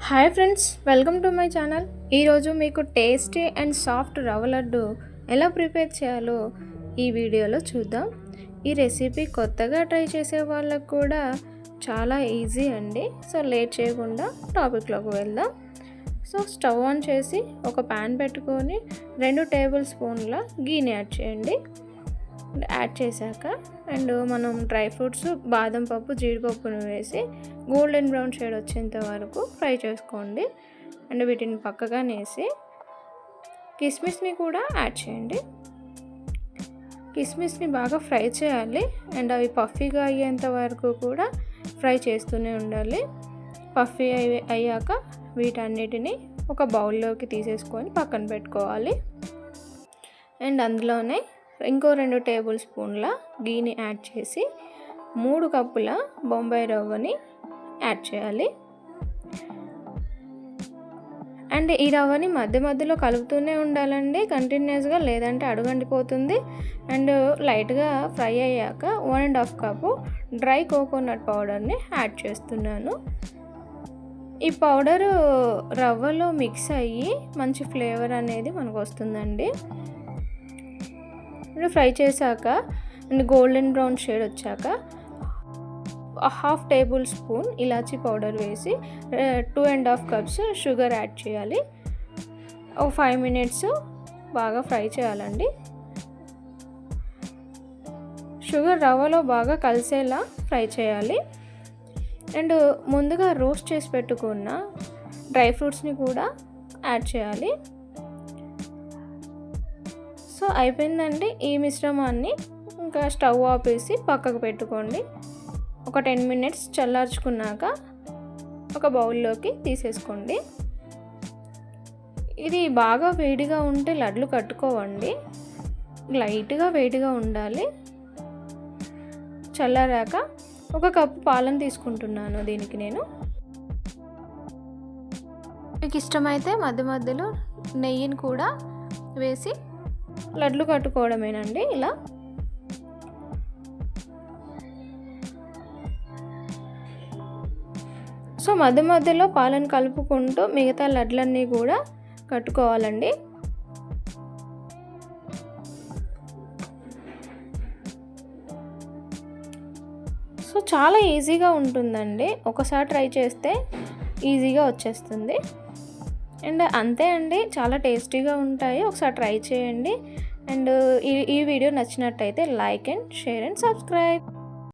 Hi friends, welcome to my channel. ఈరోజు మీకు tasty and soft రవ్వ లడ్డు ఎలా ప్రిపేర్ చేయాలో ఈ వీడియోలో చూద్దాం. ఈ రెసిపీ కొత్తగా ట్రై చేసే వాళ్ళకు కూడా చాలా ఈజీ అండి. సో లేట్ చేయకుండా టాపిక్లోకి వెళ్దాం. సో స్టవ్ ఆన్ చేసి ఒక ప్యాన్ పెట్టుకొని 2 టేబుల్ స్పూన్ల గీని యాడ్ చేయండి. యాడ్ చేశాక అండ్ మనం డ్రై ఫ్రూట్స్ బాదం పప్పు జీడిపప్పును వేసి గోల్డెన్ బ్రౌన్ షేడ్ వచ్చేంత వరకు ఫ్రై చేసుకోండి. అండ్ వీటిని పక్కగా వేసి కిస్మిస్ని కూడా యాడ్ చేయండి. కిస్మిస్ని బాగా ఫ్రై చేయాలి అండ్ అవి పఫీగా అయ్యేంత వరకు కూడా ఫ్రై చేస్తూనే ఉండాలి. పఫీ అయ్యాక వీటన్నిటిని ఒక బౌల్లోకి తీసేసుకొని పక్కన పెట్టుకోవాలి. అండ్ అందులోనే ఇంకో 2 టేబుల్ స్పూన్ల గీని యాడ్ చేసి 3 కప్పుల బొంబాయి రవ్వని యాడ్ చేయాలి. అండ్ ఈ రవ్వని మధ్య మధ్యలో కలుపుతూనే ఉండాలండి కంటిన్యూస్గా, లేదంటే అడుగంటిపోతుంది. అండ్ లైట్గా ఫ్రై అయ్యాక 1.5 కప్పు డ్రై కోకోనట్ పౌడర్ని యాడ్ చేస్తున్నాను. ఈ పౌడరు రవ్వలో మిక్స్ అయ్యి మంచి ఫ్లేవర్ అనేది మనకు వస్తుందండి. ఫ్రై చేశాక అండ్ గోల్డెన్ బ్రౌన్ షేడ్ వచ్చాక 1/2 టేబుల్ స్పూన్ ఇలాచీ పౌడర్ వేసి 2.5 కప్స్ షుగర్ యాడ్ చేయాలి. ఒక 5 మినిట్స్ బాగా ఫ్రై చేయాలండి. షుగర్ రవ్వలో బాగా కలిసేలా ఫ్రై చేయాలి. అండ్ ముందుగా రోస్ట్ చేసి పెట్టుకున్న డ్రై ఫ్రూట్స్ని కూడా యాడ్ చేయాలి. సో అయిపోయిందండి. ఈ మిశ్రమాన్ని ఇంకా స్టవ్ ఆపేసి పక్కకు పెట్టుకోండి. ఒక 10 మినిట్స్ చల్లార్చుకున్నాక ఒక బౌల్లోకి తీసేసుకోండి. ఇది బాగా వేడిగా ఉంటే లడ్లు కట్టుకోవండి, లైట్గా వేడిగా ఉండాలి. చల్లారాక 1 కప్పు పాలను తీసుకుంటున్నాను. దీనికి నేను మీకు ఇష్టమైతే మధ్య మధ్యలో నెయ్యిని కూడా వేసి లడ్లు కట్టుకోవడమేనండి. ఇలా సో మధ్య మధ్యలో పాలను కలుపుకుంటూ మిగతా లడ్లన్నీ కూడా కట్టుకోవాలండి. సో చాలా ఈజీగా ఉంటుందండి, ఒకసారి ట్రై చేస్తే ఈజీగా వచ్చేస్తుంది. అండ్ అంతే అండి, చాలా టేస్టీగా ఉంటాయి. ఒకసారి ట్రై చేయండి. అండ్ ఈ వీడియో నచ్చినట్టయితే like and share and subscribe.